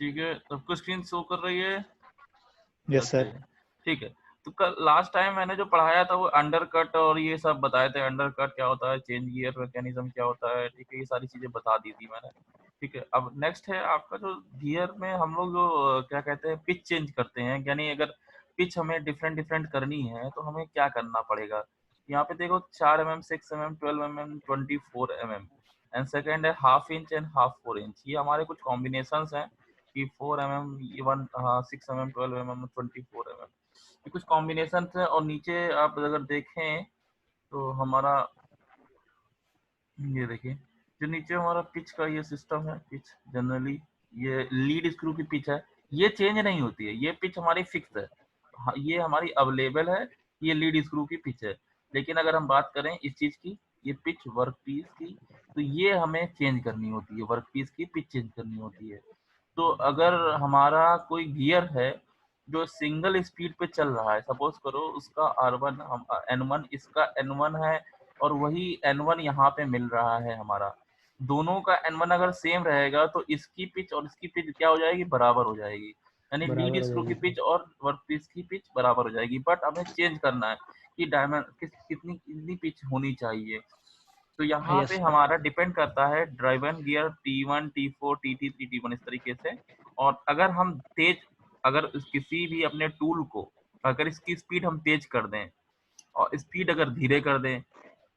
ठीक है, सबको स्क्रीन शो कर रही है? Yes sir. ठीक है। तो कल लास्ट टाइम मैंने जो पढ़ाया था वो अंडर कट और ये सब बताए थे। अंडर कट क्या होता है, चेंज गियर मैकेनिज्म क्या होता है, ठीक है, ये सारी चीजें बता दी थी मैंने। ठीक है, अब नेक्स्ट है आपका जो गियर में हम लोग जो क्या कहते हैं पिच चेंज करते हैं, यानी अगर पिच हमें डिफरेंट डिफरेंट करनी है तो हमें क्या करना पड़ेगा। यहाँ पे देखो 4 mm, 6 mm, 12 mm, 24 mm and second है half inch and half 4 inch. ये हमारे कुछ कॉम्बिनेशंस हैं कि 4 mm, 6 mm, 12 mm, 24 mm, ये कुछ कॉम्बिनेशन है। और नीचे आप अगर देखें तो हमारा ये देखिए, जो नीचे हमारा पिच का ये सिस्टम है, पिच जनरली ये लीड स्क्रू की पिच है, ये चेंज नहीं होती है, ये पिच हमारी फिक्स है। हाँ, ये हमारी अवेलेबल है, ये लीड स्क्रू की पिच है। लेकिन अगर हम बात करें इस चीज की, ये पिच वर्क पीस की, तो ये हमें चेंज करनी होती है, वर्क पीस की पिच चेंज करनी होती है। तो अगर हमारा कोई गियर है जो सिंगल स्पीड पे चल रहा है, सपोज करो उसका R1 N1, इसका N1 है और वही N1 यहाँ पे मिल रहा है हमारा, दोनों का N1 अगर सेम रहेगा तो इसकी पिच और इसकी पिच क्या हो जाएगी, बराबर हो जाएगी। यानी लीड बराबर हो स्क्रू की जाएगी। पिच और वर्क पीस की पिच बराबर हो जाएगी। बट हमें चेंज करना है कि डायमंड कितनी कितनी पिच होनी चाहिए। तो यहाँ पे यस सर। हमारा डिपेंड करता है driven gear T1, T4, T3, T1 इस तरीके से। और अगर हम तेज, अगर किसी भी अपने टूल को अगर इसकी स्पीड हम तेज कर दें और स्पीड अगर धीरे कर दें,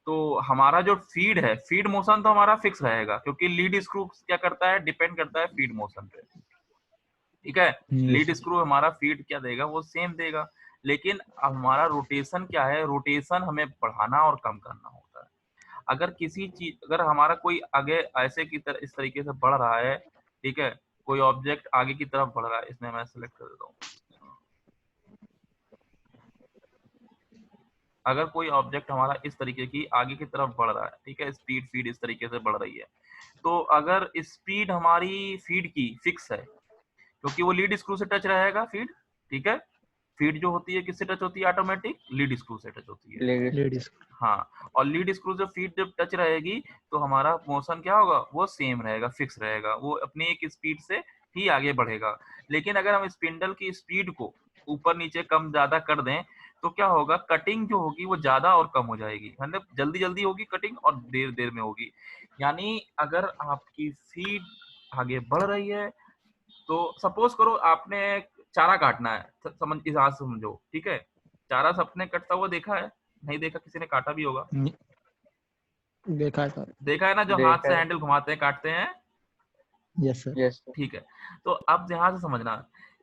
तो हमारा जो फीड है, फीड मोशन तो हमारा फिक्स रहेगा, क्योंकि लीड स्क्रू क्या करता है, डिपेंड करता है फीड मोशन पे। ठीक है, लीड यस। स्क्रू हमारा फीड क्या देगा, वो सेम देगा। लेकिन अब हमारा रोटेशन क्या है, रोटेशन हमें बढ़ाना और कम करना होता है। अगर किसी चीज, अगर हमारा कोई आगे ऐसे की तरह इस तरीके से बढ़ रहा है, ठीक है, कोई ऑब्जेक्ट आगे की तरफ बढ़ रहा है, इसमें मैं सेलेक्ट कर देता हूँ। अगर कोई ऑब्जेक्ट हमारा इस तरीके की आगे की तरफ बढ़ रहा है, ठीक है, स्पीड फीड इस तरीके से बढ़ रही है, तो अगर स्पीड हमारी फीड की फिक्स है, क्योंकि वो लीड स्क्रू से टच रहेगा फीड, ठीक है, फीड जो होती है किससे टच होती है, ऑटोमेटिक लीड स्क्रू से टच होती है। लेडीज। लेडीज। हाँ, और लीड स्क्रू से फीड जब टच रहेगी तो हमारा मोशन क्या होगा, वो सेम रहेगा, फिक्स रहेगा, वो अपनी एक स्पीड से ही आगे बढ़ेगा। लेकिन अगर हम स्पिंडल की स्पीड को ऊपर नीचे कम ज्यादा कर दें तो क्या होगा, कटिंग जो होगी वो ज्यादा और कम हो जाएगी, मतलब जल्दी जल्दी होगी कटिंग और देर देर में होगी। यानी अगर आपकी फीड आगे बढ़ रही है, तो सपोज करो आपने चारा काटना है, समझ इस हाथ से समझो, ठीक है, चारा सबने कटता हुआ देखा है, नहीं देखा, किसी ने काटा भी होगा, देखा है सर। देखा है ना, जो हाथ देखा से है। हैंडल घुमाते हैं काटते हैं। Yes sir. Yes sir. ठीक है, तो अब ध्यान से समझना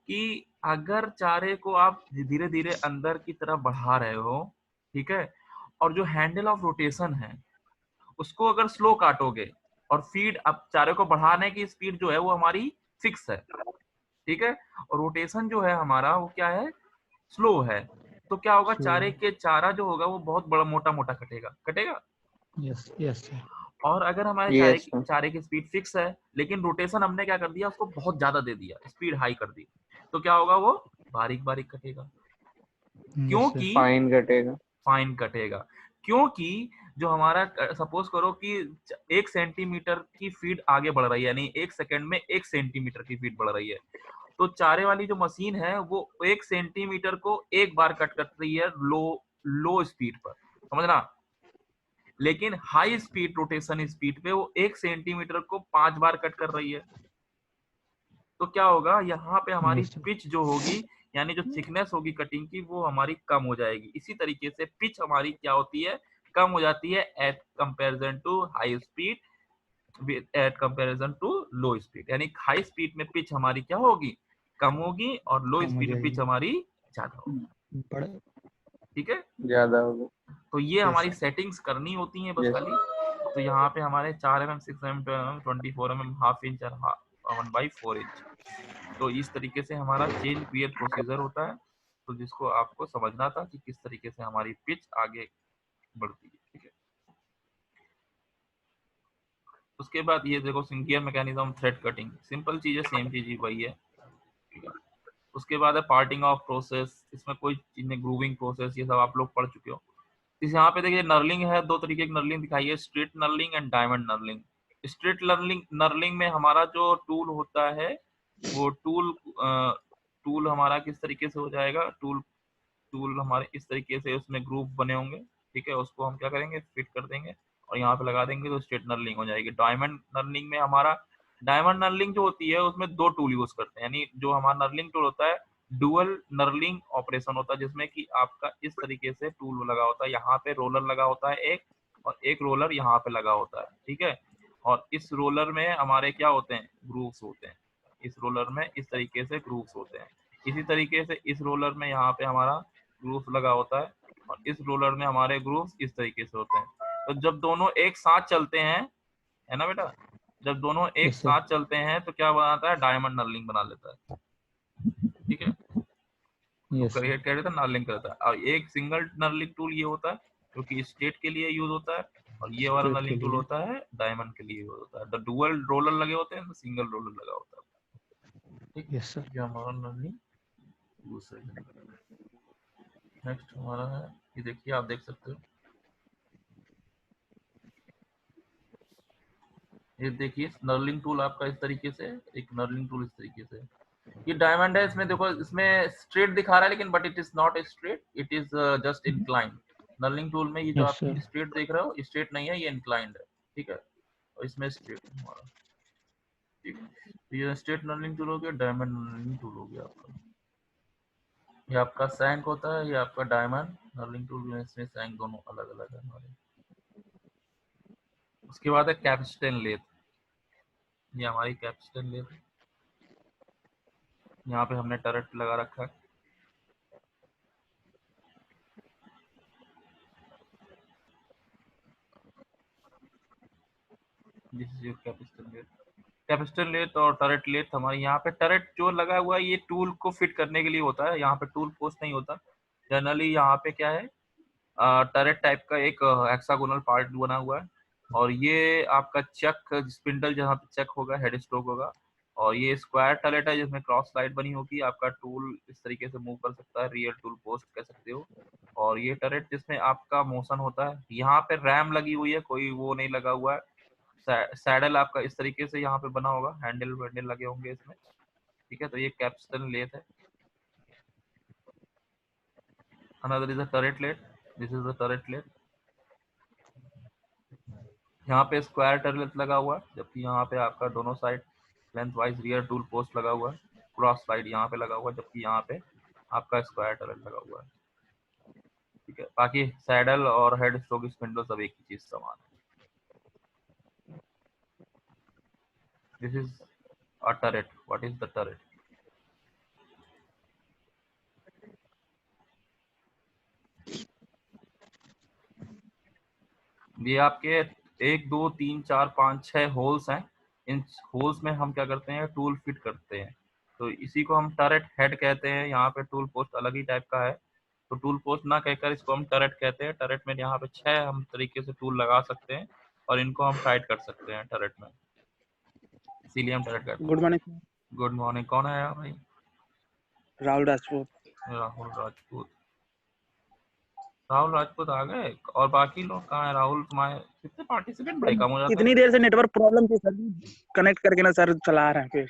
कि अगर चारे को आप धीरे धीरे अंदर की तरफ बढ़ा रहे हो, ठीक है, और जो हैंडल ऑफ रोटेशन है उसको अगर स्लो काटोगे, और फीड अब चारे को बढ़ाने की स्पीड जो है वो हमारी फिक्स है, ठीक है, और रोटेशन जो है हमारा वो क्या है, स्लो है, तो क्या होगा, स्लो। चारे के चारा जो होगा वो बहुत बड़ा मोटा मोटा कटेगा कटेगा। Yes yes sir. और अगर हमारे यस सर। चारे की स्पीड फिक्स है, लेकिन रोटेशन हमने क्या कर दिया, उसको बहुत ज्यादा दे दिया, स्पीड हाई कर दी, तो क्या होगा, वो बारीक बारीक कटेगा। Yes sir. क्योंकि फाइन कटेगा। फाइन कटेगा, क्योंकि जो हमारा सपोज करो कि 1 सेंटीमीटर की फीड आगे बढ़ रही है, यानी 1 सेकंड में 1 सेंटीमीटर की फीड बढ़ रही है, तो चारे वाली जो मशीन है वो 1 सेंटीमीटर को एक बार कट कर रही है, लो लो स्पीड पर, समझना। लेकिन हाई स्पीड रोटेशन स्पीड पे वो 1 सेंटीमीटर को 5 बार कट कर रही है। तो क्या होगा, यहाँ पे हमारी यस सर। पिच जो होगी, यानी जो थिकनेस होगी कटिंग की, वो हमारी कम हो जाएगी। इसी तरीके से पिच हमारी क्या होती है, कम हो जाती है at comparison to high speed, at comparison to low speed. यानी हाई स्पीड में पिच हमारी क्या होगी, कम होगी, और लो कम हो स्पीड में पिच जाएगी। हमारी ज्यादा होगी। बड़ा। ठीक है, ज्यादा होगा। तो ये यस हमारी सर। सेटिंग्स करनी होती हैं बस यस। खाली। तो यहाँ पे हमारे 4 mm, 6 mm, 12 mm, 24 mm, half inch और 1/4 इंच, तो इस तरीके से हमारा चेंज क्लियर प्रोसीजर होता है। तो जिसको आपको समझना था कि किस तरीके से हमारी पिच आगे बढ़ती है। ठीक है, उसके बाद ये देखो gear mechanism, thread cutting, simple चीज है, सेम चीज ही वही है। ठीक है, उसके बाद है पार्टिंग ऑफ प्रोसेस, इसमें कोई चीज नहीं, ग्रूविंग प्रोसेस, ये सब आप लोग पढ़ चुके हो। इस यहाँ पे देखिए नर्लिंग है, दो तरीके की नर्लिंग दिखाई है, straight knurling and diamond knurling. Straight knurling, knurling में हमारा जो टूल होता है वो टूल हमारा किस तरीके से हो जाएगा, टूल हमारे इस तरीके से उसमें ग्रुप बने होंगे, ठीक है, उसको हम क्या करेंगे, फिट कर देंगे और यहाँ पे लगा देंगे तो स्ट्रेट नर्लिंग हो जाएगी। डायमंड नर्लिंग में हमारा, डायमंड नर्लिंग जो होती है उसमें 2 टूल यूज करते हैं, यानी जो हमारा नर्लिंग टूल होता है डुअल नर्लिंग ऑपरेशन होता है, जिसमें कि आपका इस तरीके से टूल लगा होता है, यहाँ पे रोलर लगा होता है एक, और एक रोलर यहाँ पे लगा होता है, ठीक है। और इस रोलर में हमारे क्या होते हैं, ग्रूव्स होते हैं, इस रोलर में इस तरीके से ग्रूव्स होते हैं। इसी तरीके से इस रोलर में यहाँ पे हमारा ग्रूव्स लगा होता है और इस रोलर में हमारे ग्रूव्स इस तरीके से होते हैं। तो जब दोनों एक साथ चलते हैं, है ना बेटा, जब दोनों एक यस सर। साथ चलते हैं तो क्या बनाता है, डायमंड नर्लिंग बना लेता है, ठीक है। तो यस सर। क्रिएट कर देता है, नर्लिंग करता है। और एक सिंगल नर्लिंग टूल ये होता है जो कि स्टेट के लिए यूज होता है, और ये वाला स्ट्रेट के नर्लिंग टूल लिए। होता है डायमंड के लिए यूज होता है। द डुअल रोलर लगे होते हैं, सिंगल रोलर लगा होता है, ठीक। Yes sir. ये हमारा नर्लिंग दूसरे। नेक्स्ट हमारा है, ये देखिए आप देख सकते हो, ये देखिए नर्लिंग टूल आपका इस तरीके से, एक नर्लिंग टूल इस तरीके से, ये डायमंड है, इसमें देखो इसमें स्ट्रेट दिखा रहा है लेकिन but it is not straight, it is just inclined. Knurling tool में ये जो यस आप सर। स्ट्रेट देख रहे हो, स्ट्रेट नहीं है, ये इंक्लाइंड है, ठीक है, और इसमें स्ट्रेट है हमारा, ठीक है। तो ये स्ट्रेट नर्लिंग टूल हो गया, डायमंड नर्लिंग टूल हो गया आपका। ये आपका सैंक होता है, ये आपका डायमंड नर्लिंग टूल में, इसमें सैंक दोनों अलग अलग है हमारे। उसके बाद है कैप्स्टन लेथ, ये हमारी कैप्स्टन लेथ, यहाँ पे हमने टरट लगा रखा है, this is your capstan lathe. Capacitor lathe और टरेट लेथ हमारे यहाँ पे, टरेट जो लगा हुआ है ये टूल को फिट करने के लिए होता है, यहाँ पे टूल पोस्ट नहीं होता जनरली। यहाँ पे क्या है, टरेट टाइप का एक हेक्सागोनल पार्ट बना हुआ है, और ये आपका चक स्पिंडल जहाँ पे चक होगा, हेड स्ट्रोक होगा, और ये स्क्वायर टरेट है जिसमें क्रॉस स्लाइड बनी होगी, आपका टूल इस तरीके से मूव कर सकता है, रियल टूल पोस्ट कह सकते हो। और ये टरेट जिसमें आपका मोशन होता है, यहाँ पे रैम लगी हुई है, कोई वो नहीं लगा हुआ है। सैडल आपका इस तरीके से यहाँ पे बना होगा, हैंडल वैंडल लगे होंगे इसमें, ठीक है। तो ये कैप्स्टन लेथ है। Another is a turret lathe, this is a turret lathe. यहाँ पे स्क्वायर टरेट लगा हुआ है, जबकि यहाँ पे आपका दोनों side length wise rear tool post लगा हुआ है, क्रॉस स्लाइड यहाँ पे लगा हुआ है, जबकि यहाँ पे आपका स्क्वायर टरेट लगा हुआ है, ठीक है। बाकी सैडल और हेड स्ट्रोक स्पिंडल सब एक ही चीज समान है। This is a turret. What is the turret? ये आपके 1 2 3 4 5 6 होल्स हैं, इन होल्स में हम क्या करते हैं, टूल फिट करते हैं, तो इसी को हम टरेट हेड कहते हैं। यहाँ पे टूल पोस्ट अलग ही टाइप का है, तो टूल पोस्ट ना कहकर इसको हम टरेट कहते हैं। टरेट में यहाँ पे 6 हम तरीके से टूल लगा सकते हैं और इनको हम टाइट कर सकते हैं टरेट में, इसीलिए हम टरेट कहते गुड मॉर्निंग हैं। गुड मॉर्निंग, कौन है यार भाई? राहुल राजपूत। राहुल राजपूत, राहुल राजपूत आ गए, और बाकी लोग कहाँ है? राहुल तुम्हारे कितने पार्टिसिपेंट बड़े कम हो जाते इतनी हैं। देर से नेटवर्क प्रॉब्लम थी सर, कनेक्ट करके ना सर चला रहे हैं फिर।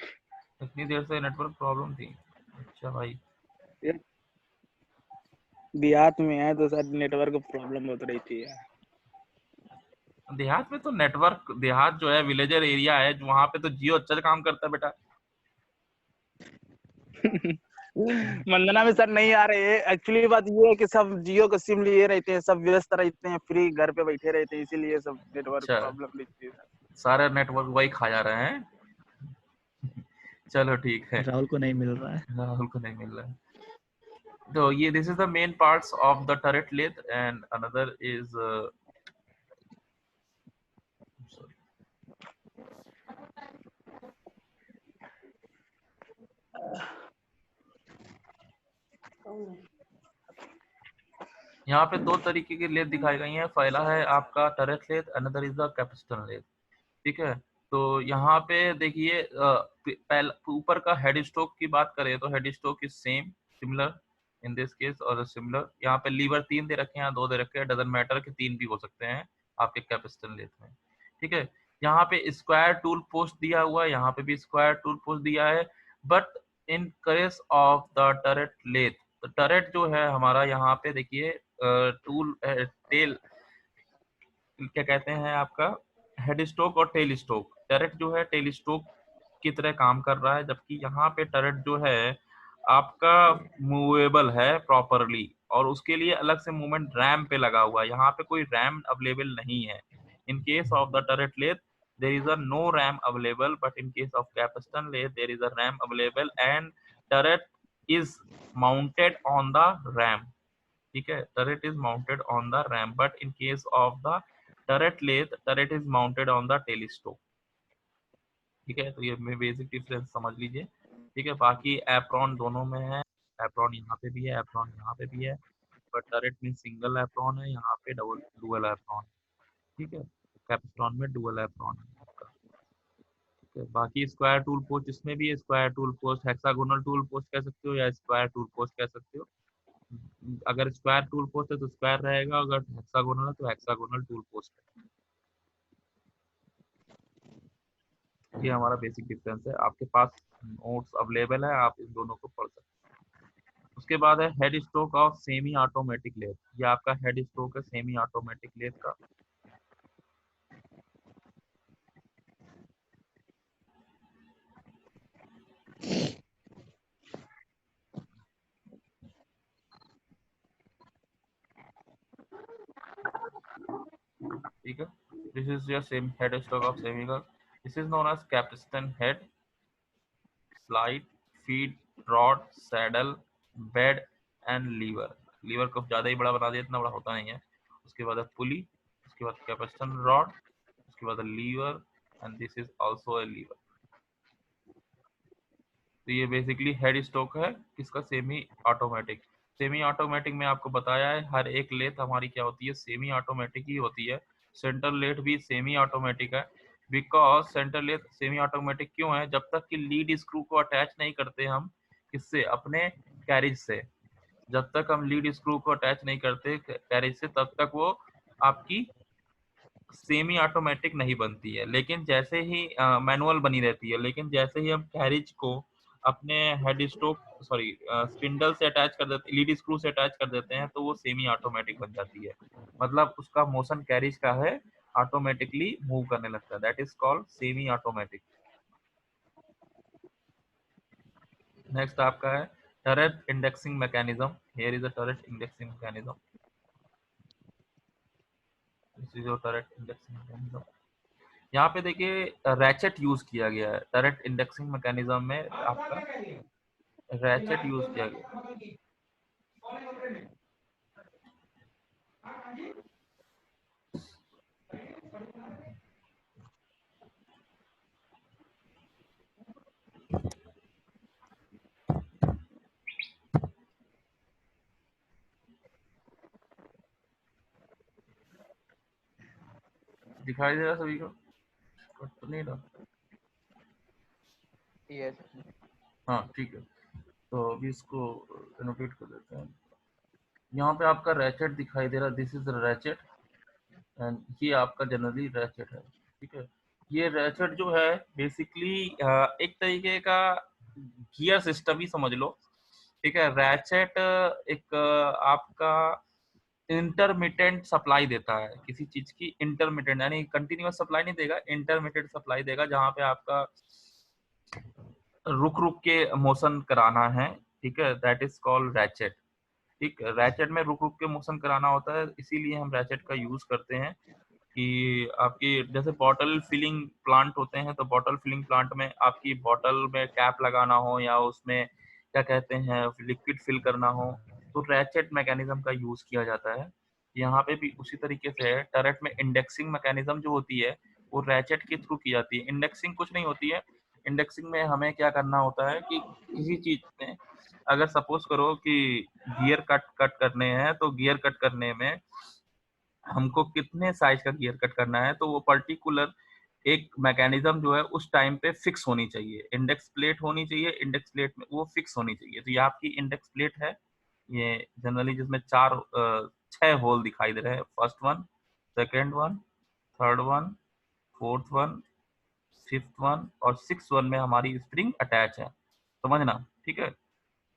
इतनी देर से नेटवर्क प्रॉब्लम थी, अच्छा भाई। देहात में है तो सर नेटवर्क प्रॉब्लम होती रही थी। देहात में तो नेटवर्क, देहात जो है विलेजर एरिया है, वहां पे तो जियो अच्छा काम करता है बेटा। मंदना में सर नहीं आ रहे हैं। एक्चुअली बात ये है कि सब जियो का सिम लिए रहते हैं, सब व्यस्त रहते हैं, फ्री घर पे बैठे रहते हैं, इसीलिए सब नेटवर्क अच्छा, प्रॉब्लम दिखती है। सारे नेटवर्क वही खा जा रहे हैं। चलो ठीक है, राहुल को नहीं मिल रहा है। राहुल को नहीं मिल रहा है। तो ये this is the main parts of the turret lathe, and another is यहाँ पे 2 तरीके की लेथ दिखाई गई हैं। पहला है आपका turret lathe, another is the capacitor lathe, ठीक है। तो यहाँ पे देखिए, ऊपर का हेड स्ट्रोक की बात करें तो head stroke is same, similar in this case, और सिमिलर यहाँ पे लीवर 3 दे रखे हैं, 2 दे रखे हैं, डजंट मैटर कि 3 भी हो सकते हैं आपके कैपेसिटर लेथ में, ठीक है। यहाँ पे स्क्वायर टूल पोस्ट दिया हुआ है, यहाँ पे भी स्क्वायर टूल पोस्ट दिया है। But in case of the turret lathe, तो टरेट जो है हमारा यहाँ पे देखिए टूल टेल क्या कहते हैं आपका हेड स्ट्रोक और टेल स्ट्रोक। टरेट जो है टेल स्ट्रोक की तरह काम कर रहा है, जबकि यहाँ पे टरेट जो है आपका मूवेबल है प्रॉपरली, और उसके लिए अलग से मूवमेंट रैम पे लगा हुआ है। यहाँ पे कोई रैम अवेलेबल नहीं है। In case of the turret lathe there is a no RAM available, but in case of capstan lathe there is a RAM available and turret is mounted on the RAM। ठीक है, turret is mounted on the RAM, but in case of the turret lathe turret is mounted on the tail stroke। ठीक है, तो ये basic difference समझ लीजिए। ठीक है, बाकी एप्रॉन दोनों में है, एप्रॉन यहाँ पे भी है, एप्रॉन यहाँ पे भी है, बट टरेट में सिंगल एप्रॉन है, यहाँ पे डुअल एप्रॉन। ठीक है, कैप्स्टॉन में डुअल एप्रॉन है आपका। ठीक है, बाकी स्क्वायर टूल पोस्ट इसमें भी है, square tool post, hexagonal tool post कह सकते हो या स्क्वायर टूल पोस्ट कह सकते हो। अगर स्क्वायर टूल पोस्ट है तो स्क्वायर रहेगा, अगर हेक्सागोनल है तो हेक्सागोनल टूल पोस्ट है। ये हमारा बेसिक डिफरेंस है। आपके पास नोट्स अवेलेबल है, आप इन दोनों को पढ़ सकते हैं। उसके बाद है head stroke of semi automatic lathe. ये आपका हेड स्ट्रोक है सेमी ऑटोमेटिक लेथ का। ठीक है, this is your same head stroke of semi का। This is known as capstan head, slide, feed, rod, saddle, bed and lever. Lever को ज्यादा ही बड़ा बना दिया, इतना बड़ा होता नहीं है। उसके बाद है पुली, उसके बाद कैपेसिटन रॉड, उसके बाद lever, and this is also a lever. तो ये बेसिकली हेड स्ट्रोक है किसका, सेमी ऑटोमेटिक। सेमी ऑटोमेटिक में आपको बताया है हर एक लेथ हमारी क्या होती है, सेमी ऑटोमेटिक ही होती है। सेंटर लेथ भी सेमी ऑटोमेटिक है, because centre lathe semi automatic क्यों है, जब तक कि लीड स्क्रू को अटैच नहीं करते हम किससे, अपने कैरिज से, जब तक हम लीड स्क्रू को अटैच नहीं करते कैरिज से, तब तक वो आपकी सेमी ऑटोमेटिक नहीं बनती है। लेकिन जैसे ही मैनुअल बनी रहती है, लेकिन जैसे ही हम कैरिज को अपने हेड स्ट्रोक सॉरी स्पिंडल से अटैच कर देते, लीड स्क्रू से अटैच कर देते हैं, तो वो सेमी ऑटोमेटिक बन जाती है। मतलब उसका मोशन कैरिज का है, ऑटोमेटिकली मूव करने लगता है, that is called semi automatic. Next आपका है turret indexing mechanism. Here is a turret indexing mechanism, this is your turret indexing mechanism. यहाँ पे देखिए रैचेट यूज किया गया है टरेट इंडेक्सिंग मैकेनिज्म में, आपका रैचेट यूज किया गया। दिखाई दे रहा सभी को, कट तो नहीं रहा? यस। हाँ ठीक है, तो अभी इसको एनोटेट कर देते हैं। यहाँ पे आपका रैचेट दिखाई दे रहा है, दिस इज रैचेट, एंड ये आपका जनरली रैचेट है। ठीक है, ये रैचेट जो है बेसिकली एक तरीके का गियर सिस्टम ही समझ लो। ठीक है, रैचेट एक आपका इंटरमिटेंट सप्लाई देता है किसी चीज की, इंटरमिटेंट यानी कंटिन्यूअस सप्लाई नहीं देगा, इंटरमिटेंट सप्लाई देगा, जहां पे आपका रुक रुक के मोशन कराना है। ठीक है, दैट इज कॉल्ड रैचेट। ठीक, रैचेट में रुक रुक के मोशन कराना होता है, इसीलिए हम रैचेट का यूज करते हैं कि आपकी जैसे बॉटल फिलिंग प्लांट होते हैं, तो बॉटल फिलिंग प्लांट में आपकी बॉटल में कैप लगाना हो या उसमें क्या कहते हैं लिक्विड फिल करना हो, तो रैचेट मैकेनिज्म का यूज किया जाता है। यहाँ पे भी उसी तरीके से है, टरेट में इंडेक्सिंग मैकेनिज्म जो होती है वो रैचेट के थ्रू की जाती है। इंडेक्सिंग कुछ नहीं होती है, इंडेक्सिंग में हमें क्या करना होता है कि किसी चीज में अगर सपोज करो कि गियर कट करने हैं, तो गियर कट करने में हमको कितने साइज का गियर कट करना है, तो वो पर्टिकुलर एक मैकेनिज्म जो है उस टाइम पे फिक्स होनी चाहिए, इंडेक्स प्लेट होनी चाहिए, इंडेक्स प्लेट में वो फिक्स होनी चाहिए। तो ये आपकी इंडेक्स प्लेट है, ये जनरली जिसमें 6 होल दिखाई दे रहे हैं, first one, second one, third one, fourth one, fifth one और सिक्स वन में हमारी स्प्रिंग अटैच है। समझना, ठीक है।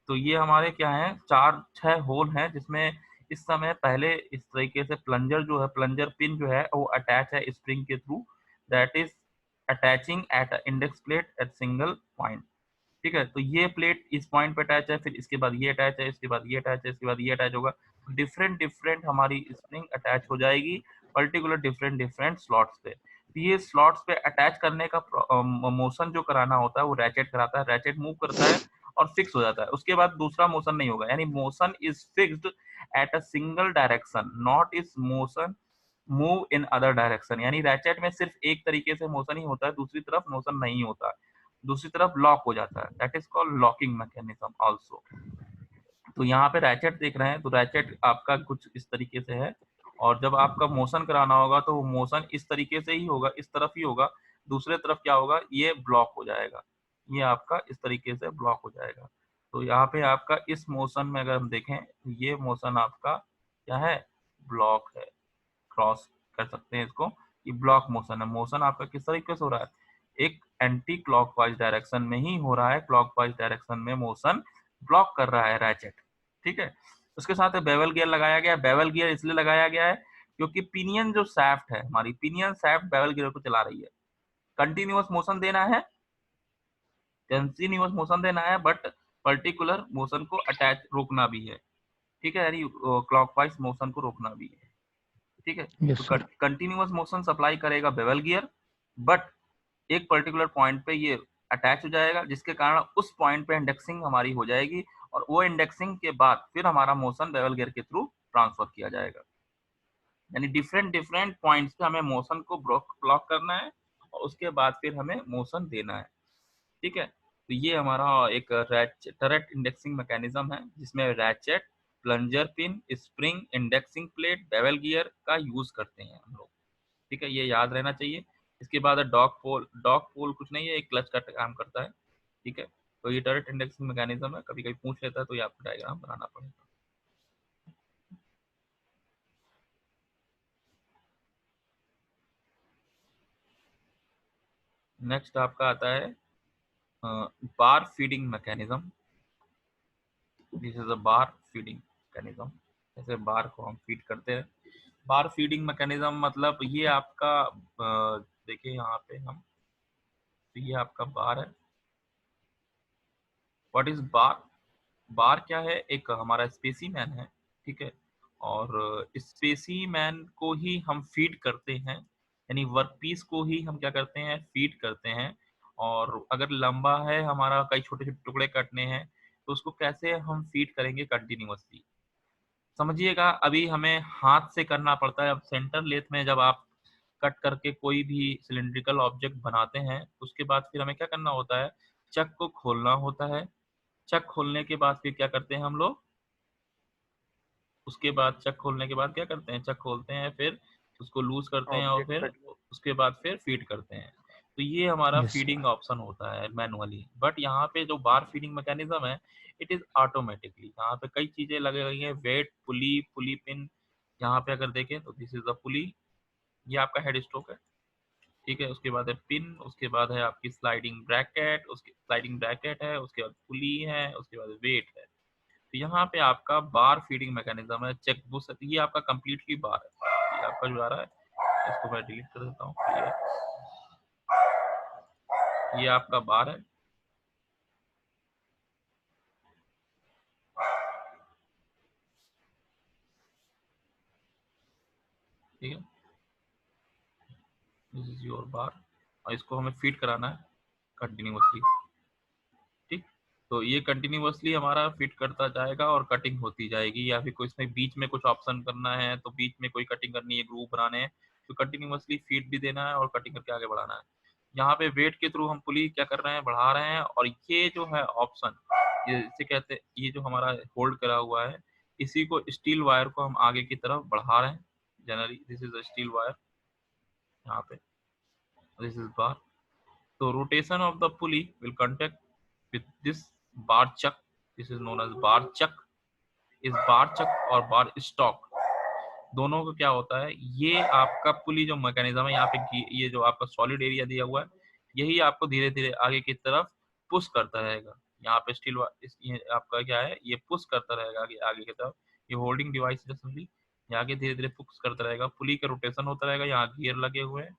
तो ये हमारे क्या है, 4-6 होल हैं जिसमें इस समय पहले इस तरीके से प्लंजर जो है, प्लंजर पिन जो है वो अटैच है स्प्रिंग के through, that is attaching at index plate at single point, ठीक है। तो ये प्लेट इस पॉइंट पे अटैच है, फिर इसके बाद ये अटैच है, इसके बाद ये अटैच है, इसके बाद ये अटैच होगा। डिफरेंट डिफरेंट हमारी स्प्रिंग अटैच हो जाएगी पर्टिकुलर डिफरेंट डिफरेंट स्लॉट्स पे। तो ये स्लॉट्स पे अटैच करने का मोशन जो कराना होता है वो रैचेट कराता है, रैचेट मूव करता है और फिक्स हो जाता है। उसके बाद दूसरा मोशन नहीं होगा, यानी motion is fixed at a single direction, not is motion move in other direction. यानी रैचेट में सिर्फ एक तरीके से मोशन ही होता है, दूसरी तरफ मोशन नहीं होता, दूसरी तरफ लॉक हो जाता है, that is called locking mechanism also. तो यहाँ पे रैचेट देख रहे हैं, तो रैचेट आपका कुछ इस तरीके से है, और जब आपका मोशन कराना होगा तो वो मोशन इस तरीके से ही होगा, इस तरफ ही होगा, दूसरे तरफ क्या होगा, ये ब्लॉक हो जाएगा, ये आपका इस तरीके से ब्लॉक हो जाएगा। तो यहाँ पे आपका इस मोशन में अगर हम देखें, ये मोशन आपका क्या है, ब्लॉक है, क्रॉस कर सकते हैं इसको, ये ब्लॉक मोशन है। मोशन आपका किस तरीके से हो रहा है, एक एंटी क्लॉकवाइज डायरेक्शन में ही हो रहा है, क्लॉकवाइज डायरेक्शन में मोशन ब्लॉक कर रहा है रैचेट, ठीक है। उसके साथ बेवल गियर लगाया गया है। बेवल गियर इसलिए लगाया गया है क्योंकि पिनियन जो शाफ्ट है हमारी, पिनियन शाफ्ट बेवल गियर को चला रही है, कंटिन्यूअस मोशन देना है, कंटिन्यूअस मोशन देना है, बट पर्टिकुलर मोशन को अटैच रोकना भी है, ठीक है, यानी क्लॉकवाइज मोशन को रोकना भी है, ठीक है। यस तो सर। कंटिन्यूअस मोशन सप्लाई करेगा बेवल गियर, बट एक पर्टिकुलर पॉइंट पे ये अटैच हो जाएगा, जिसके कारण उस पॉइंट पे इंडेक्सिंग हमारी हो जाएगी, और वो इंडेक्सिंग के बाद फिर हमारा मोशन बेवल गियर के थ्रू ट्रांसफर किया जाएगा। यानी डिफरेंट डिफरेंट पॉइंट्स पे हमें मोशन को ब्लॉक करना है, और उसके बाद फिर हमें मोशन देना है, ठीक है। तो ये हमारा एक टरेट इंडेक्सिंग मैकेनिज्म है, जिसमें ratchet, plunger pin, spring, indexing plate, bevel gear का यूज करते हैं हम लोग, ठीक है, ये याद रहना चाहिए। इसके बाद डॉग पोल, डॉग पोल कुछ नहीं है, एक क्लच का काम करता है, ठीक है। तो ये टरेट इंडेक्सिंग मैकेनिज्म है, कभी कभी पूछ लेता है तो ये आपको डायग्राम बनाना पड़ेगा। नेक्स्ट आपका आता है bar feeding mechanism. This is a bar feeding mechanism, जैसे बार को हम फीड करते हैं। बार फीडिंग मैकेनिज्म मतलब ये आपका देखिए यहाँ पे हम, तो ये आपका बार है। व्हाट इज बार, बार क्या है, एक हमारा स्पेसीमैन है, ठीक है, और स्पेसीमैन को ही हम फीड करते हैं, यानी वर्कपीस को ही हम क्या करते हैं, फीड करते हैं। और अगर लंबा है हमारा, कई छोटे छोटे टुकड़े कटने हैं, तो उसको कैसे हम फीड करेंगे, कंटिन्यूअसली। समझिएगा, अभी हमें हाथ से करना पड़ता है। अब सेंटर लेथ में जब आप कट करके कोई भी सिलिंड्रिकल ऑब्जेक्ट बनाते हैं, उसके बाद फिर हमें क्या करना होता है, चक को खोलना होता है। चक खोलने के बाद फिर क्या करते हैं हम लोग, उसके बाद चक खोलने के बाद क्या करते हैं, चक खोलते हैं, फिर उसको लूज करते हैं, और ऑब्जेक्ट फिर कट। उसके बाद फिर फीड करते हैं। तो ये हमारा यस सर। फीडिंग ऑप्शन होता है मैनुअली, बट यहाँ पे जो बार फीडिंग मैकेनिज्म है, इट इज ऑटोमेटिकली। यहाँ पे कई चीजें लगी हुई हैं, वेट, पुली, पुली पिन। यहाँ पे अगर देखें तो दिस इज द पुली, ये आपका हेड स्ट्रोक है, ठीक है। उसके बाद है पिन, उसके बाद है आपकी स्लाइडिंग ब्रैकेट, उसके स्लाइडिंग ब्रैकेट है, उसके बाद पुली है, उसके बाद वेट है। तो यहाँ पे आपका बार फीडिंग मैकेनिज्म है, चेक बुश है, तो ये आपका कंप्लीटली बार है। ये आपका जो आ रहा है, इसको मैं डिलीट कर देता हूँ, ये आपका बार है, ठीक है, दिस इज योर बार, और इसको हमें फीड कराना है कंटिन्यूअसली, ठीक। तो ये कंटिन्यूअसली हमारा फिट करता जाएगा और कटिंग होती जाएगी, या फिर कोई इसमें बीच में कुछ ऑप्शन करना है, तो बीच में कोई कटिंग करनी है, ग्रूव बनाने हैं, तो कंटिन्यूअसली फीड भी देना है और कटिंग करके आगे बढ़ाना है। यहाँ पे वेट के थ्रू हम पुली क्या कर रहे हैं, बढ़ा रहे हैं, और ये जो है ऑप्शन, ये इसे कहते हैं, ये जो हमारा होल्ड करा हुआ है, इसी को स्टील वायर को हम आगे की तरफ बढ़ा रहे हैं। Generally this is a steel wire, यहाँ पे this is bar. So rotation of the pulley will contact with this bar chuck. This is known as bar chuck. इस bar chuck और bar stock दोनों को क्या होता है, ये आपका पुली जो मैकेनिज्म है, यहाँ पे ये जो आपका सॉलिड एरिया दिया हुआ है, यही आपको धीरे धीरे आगे की तरफ पुश करता रहेगा। यहाँ पे स्टिल ये आपका क्या है, ये पुश करता रहेगा आगे आगे की तरफ। ये होल्डिंग डिवाइस जैसे ये आगे धीरे धीरे पुश करता रहेगा, पुली का रोटेशन होता रहेगा, यहाँ गियर लगे हुए हैं,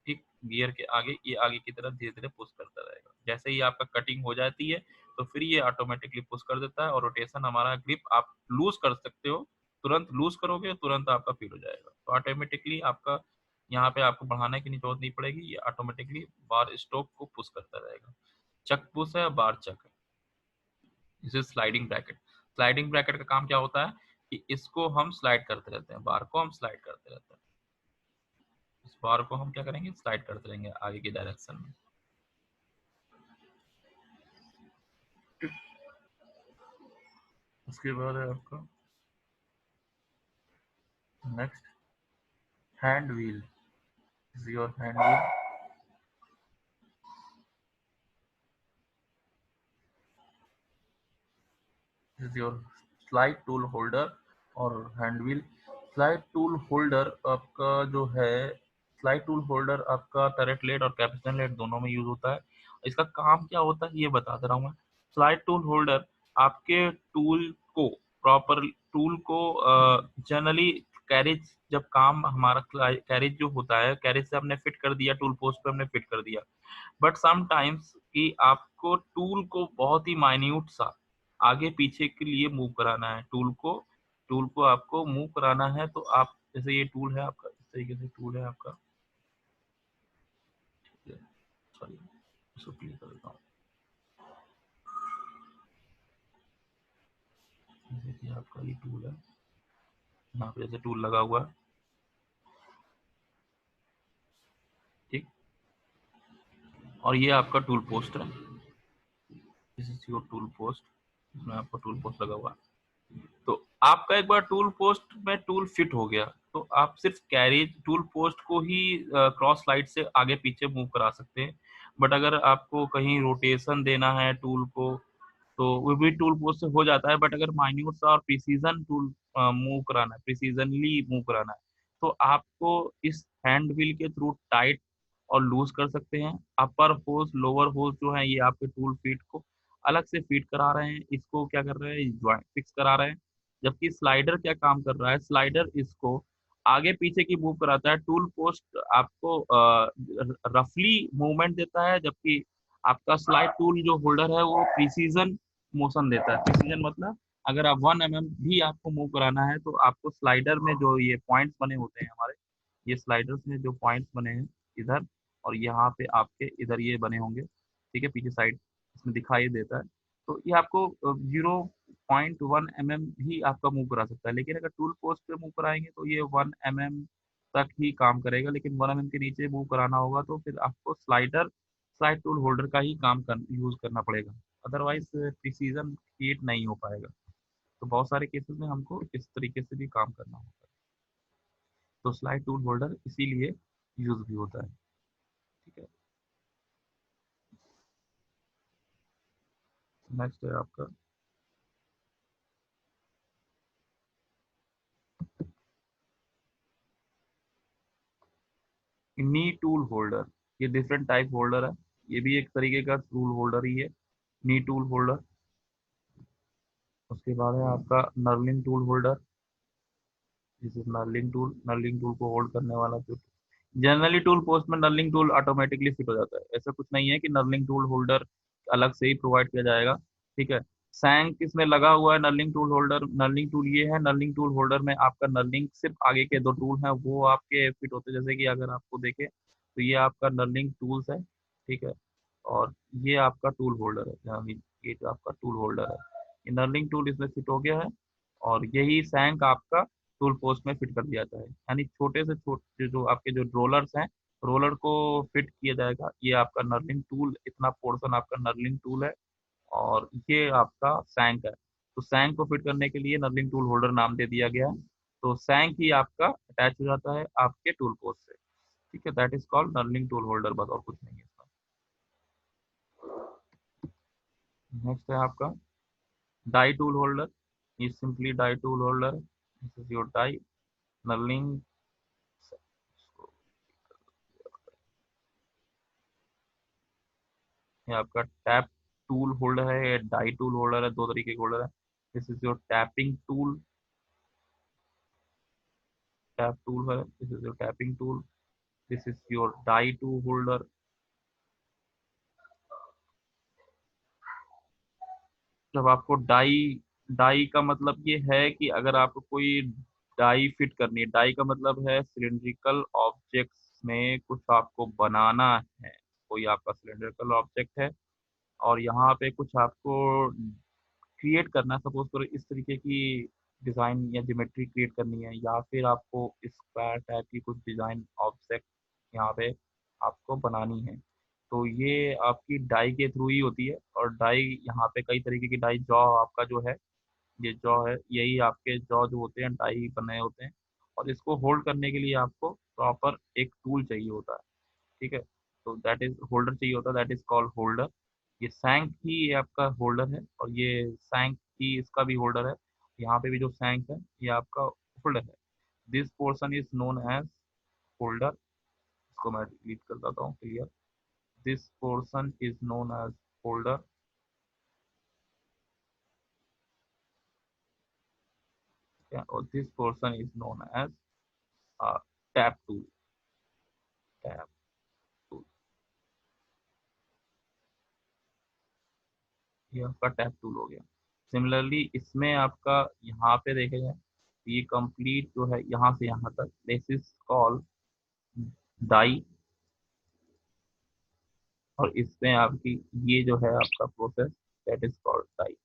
ठीक, गियर के आगे ये आगे की तरफ धीरे धीरे पुश करता रहेगा। जैसे ही आपका कटिंग हो जाती है तो फिर ये ऑटोमेटिकली पुश कर देता है, और रोटेशन हमारा ग्रिप आप लूज कर सकते हो, तुरंत लूज करोगे तुरंत आपका फील हो जाएगा। तो ऑटोमेटिकली आपका यहाँ पे आपको बढ़ाने की जरूरत नहीं पड़ेगी, ये ऑटोमेटिकली बार स्टॉक को पुश करता रहेगा। चक पुश है, बार चक है। इसे स्लाइडिंग ब्रैकेट। स्लाइडिंग ब्रैकेट का काम क्या होता है कि इसको हम स्लाइड करते रहते हैं, बार को हम स्लाइड करते रहते हैं, इस बार को हम क्या करेंगे, स्लाइड करते रहेंगे आगे की डायरेक्शन में। उसके बाद है आपका next hand wheel. Is your hand wheel. Is your slide tool holder और hand wheel. Slide tool holder आपका जो है, स्लाइड टूल होल्डर आपका टरेट लेड और कैपेसिटर लेड दोनों में यूज होता है। इसका काम क्या होता है ये बता दे रहा हूँ मैं। स्लाइड टूल होल्डर आपके टूल को प्रॉपर टूल को जनरली कैरेज, जब काम हमारा कैरेज जो होता है, कैरेज से हमने फिट कर दिया, टूल पोस्ट पे हमने फिट कर दिया, बट समटाइम्स कि आपको टूल को बहुत ही माइन्यूट सा आगे पीछे के लिए मूव कराना है, टूल को आपको मूव कराना है। तो आप जैसे ये टूल है आपका, इस तरीके से टूल है आपका, सॉरी इसको क्लियर कर देता हूँ। जैसे कि आपका ये टूल है, यहाँ पे जैसे टूल लगा हुआ है, ठीक, और ये आपका टूल पोस्ट है, this is your tool post, इसमें आपका टूल पोस्ट लगा हुआ है। तो आपका एक बार टूल पोस्ट में टूल फिट हो गया तो आप सिर्फ कैरेज टूल पोस्ट को ही क्रॉस स्लाइड से आगे पीछे मूव करा सकते हैं। बट अगर आपको कहीं रोटेशन देना है टूल को तो वो भी टूल पोस्ट से हो जाता है। बट अगर माइन्यूट सा और प्रिसीजन टूल मूव कराना है, प्रिसीजनली मूव कराना है, तो आपको इस हैंड व्हील के थ्रू टाइट और लूज कर सकते हैं। अपर होज लोअर होज जो है ये आपके टूल फीट को अलग से फीट करा रहे हैं, इसको क्या कर रहे हैं, ज्वाइंट फिक्स करा रहे हैं। जबकि स्लाइडर क्या काम कर रहा है, स्लाइडर इसको आगे पीछे की मूव कराता है। टूल पोस्ट आपको रफली मूवमेंट देता है, जबकि आपका स्लाइड टूल जो होल्डर है वो प्रिसीजन मोशन देता है। प्रिसीजन मतलब अगर आप 1 mm भी आपको मूव कराना है तो आपको स्लाइडर में जो ये पॉइंट्स बने होते हैं हमारे, ये स्लाइडर्स में जो पॉइंट्स बने हैं इधर और यहाँ पे आपके इधर ये बने होंगे, ठीक है, पीछे साइड इसमें दिखाई देता है। तो ये आपको 0.1 mm ही आपका मूव करा सकता है। लेकिन अगर टूल पोस्ट पे मूव कराएंगे तो ये 1 mm तक ही काम करेगा। लेकिन 1 mm के नीचे मूव कराना होगा तो फिर आपको स्लाइड टूल होल्डर का ही यूज करना पड़ेगा, अदरवाइज प्रिसीजन क्रिएट नहीं हो पाएगा। तो बहुत सारे केसेस में हमको इस तरीके से भी काम करना होता है। तो स्लाइड टूल होल्डर इसीलिए यूज भी होता है, ठीक है। नेक्स्ट है आपका नी टूल होल्डर। ये डिफरेंट टाइप होल्डर है, ये भी एक तरीके का टूल होल्डर ही है, नी टूल होल्डर। उसके बाद है आपका knurling tool holder. This is knurling tool, knurling tool को होल्ड करने वाला जो जनरली टूल पोस्ट में नर्लिंग टूल ऑटोमेटिकली फिट हो जाता है। ऐसा कुछ नहीं है कि नर्लिंग टूल होल्डर अलग से ही प्रोवाइड किया जाएगा, ठीक है। सैंक इसमें लगा हुआ है knurling tool holder. Knurling tool ये है, नर्लिंग टूल होल्डर में आपका नर्लिंग सिर्फ आगे के 2 टूल हैं वो आपके फिट होते हैं। जैसे कि अगर आपको देखें तो ये आपका नर्लिंग टूल्स है, ठीक है, और ये आपका टूल होल्डर है, ये जो आपका टूल होल्डर है, ये नर्लिंग टूल इसमें फिट हो गया है। और यही सैंक आपका टूल पोस्ट में फिट कर दिया जाता है, यानी छोटे से छोटे जो आपके जो रोलर्स हैं, रोलर को फिट किया जाएगा। ये आपका नर्लिंग टूल, इतना पोर्शन आपका नर्लिंग टूल है और ये आपका सैंक है। तो सैंक को फिट करने के लिए नर्लिंग टूल होल्डर नाम दे दिया गया है। तो सैंक ही आपका अटैच हो जाता है आपके टूल पोस्ट से, ठीक है। That is called knurling tool holder, बस और कुछ नहीं है इसका। नेक्स्ट है आपका डाई टूल होल्डर। ये simply die tool holder, this is your die knurling. ये आपका टैप टूल होल्डर है, डाई टूल होल्डर है, दो तरीके के होल्डर है। This is your tapping tool, tap tool है, this is your tapping tool, this is your die tool holder. जब आपको डाई, डाई का मतलब ये है कि अगर आपको कोई डाई फिट करनी है, डाई का मतलब है सिलिंड्रिकल ऑब्जेक्ट्स में कुछ आपको बनाना है। कोई आपका सिलिंड्रिकल ऑब्जेक्ट है और यहाँ पे कुछ आपको क्रिएट करना है, सपोज करो इस तरीके की डिजाइन या ज्योमेट्री क्रिएट करनी है, या फिर आपको स्क्वायर टाइप की कुछ डिजाइन ऑब्जेक्ट यहाँ पे आपको बनानी है, तो ये आपकी डाई के थ्रू ही होती है। और डाई यहाँ पे कई तरीके की डाई, जॉ आपका जो है, ये जॉ है, यही आपके जॉ जो होते हैं डाई बने होते हैं। और इसको होल्ड करने के लिए आपको प्रॉपर एक टूल चाहिए होता है, ठीक है। तो दैट इज होल्डर चाहिए होता है, दैट इज कॉल्ड होल्डर। ये सैंक ही ये आपका होल्डर है, और ये सैंक ही इसका भी होल्डर है। यहाँ पे भी जो सैंक है ये आपका होल्डर है। This portion is known as holder. इसको मैं डिलीट कर देता हूँ, clear. This portion is known as holder, और this portion is known as tap tool, tap tool. ये आपका टैप टूल हो गया। सिमिलरली इसमें आपका यहाँ पे देखे जाए, ये कंप्लीट जो है यहाँ से यहाँ तक, दिस इज कॉल्ड डाई। और इसमें आपकी ये जो है आपका process, that is called die.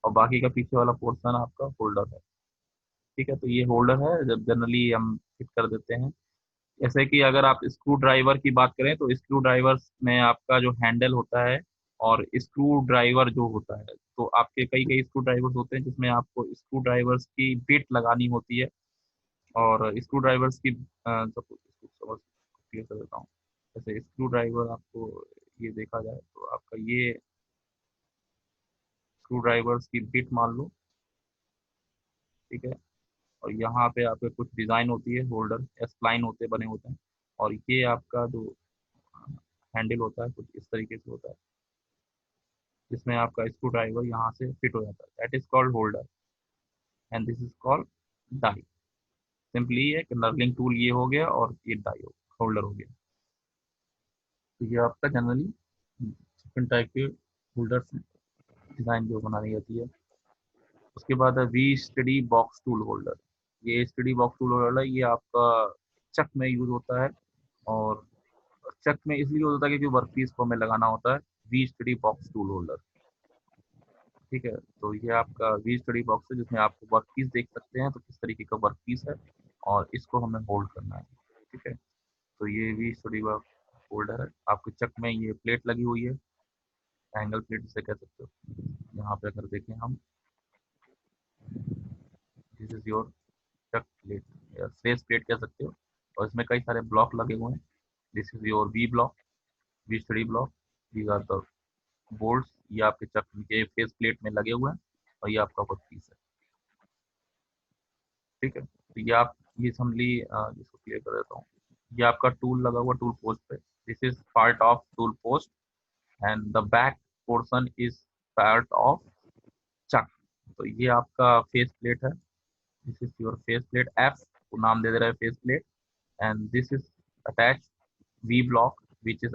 और बाकी का पीछे वाला पोर्शन आपका होल्डर है, ठीक है। तो ये होल्डर है, जब जनरली हम फिट कर देते हैं। जैसे कि अगर आप स्क्रू ड्राइवर की बात करें, तो स्क्रू ड्राइवर में आपका जो हैंडल होता है और स्क्रू ड्राइवर जो होता है, तो आपके कई कई स्क्रू ड्राइवर्स होते हैं जिसमें आपको स्क्रू ड्राइवर्स की बिट लगानी होती है। और स्क्रू ड्राइवर्स की सपोज इसको समझ क्लियर कर देता हूँ। जैसे स्क्रू ड्राइवर आपको ये देखा जाए तो आपका ये स्क्रू ड्राइवर्स की बिट मान लो, ठीक है। और यहाँ पे आपके कुछ डिजाइन होती है, होल्डर स्प्लाइन होते बने होते हैं। और ये आपका जो हैंडल होता है कुछ इस तरीके से होता है, जिसमें आपका स्क्रू ड्राइवर यहाँ से फिट हो जाता है, that is called holder, and this is called die. Simply एक नर्लिंग टूल ये हो गया, और ये डाई हो होल्डर हो गया। तो ये आपका जनरली डिफरेंट टाइप के होल्डर्स डिजाइन जो बनानी जाती है। उसके बाद है V study box tool holder. ये स्टडी बॉक्स टूल होल्डर ये आपका चक में यूज होता है, और चक में इसलिए होता है क्योंकि वर्कपीस को हमें लगाना होता है। V study box tool holder, ठीक है। तो ये आपका वी स्टडी बॉक्स है, जिसमें आप वर्कपीस देख सकते हैं तो किस तरीके का वर्कपीस है, और इसको हमें होल्ड करना है, ठीक है। तो ये वी स्टडी बॉक्स होल्डर है। आपके चक में ये प्लेट लगी हुई है, एंगल प्लेट जिसे कह सकते हो। यहाँ पे अगर देखें हम, this is your chuck plate या फेस प्लेट कह सकते हो, और इसमें कई सारे ब्लॉक लगे हुए हैं। This is your V block, V study block. These are the bolts, ये आपके चक के फेस प्लेट में लगे हुए हैं, और ये आपका वर्क पीस है, ठीक है। तो ये आप ये समझली इसको क्लियर कर देता हूँ। ये आपका टूल लगा हुआ टूल पोस्ट पे, this is part of tool post, and the back portion is part of chuck. तो ये आपका फेस प्लेट है, this is your face plate, F को नाम दे दे रहा है face plate, and this is attach V block which is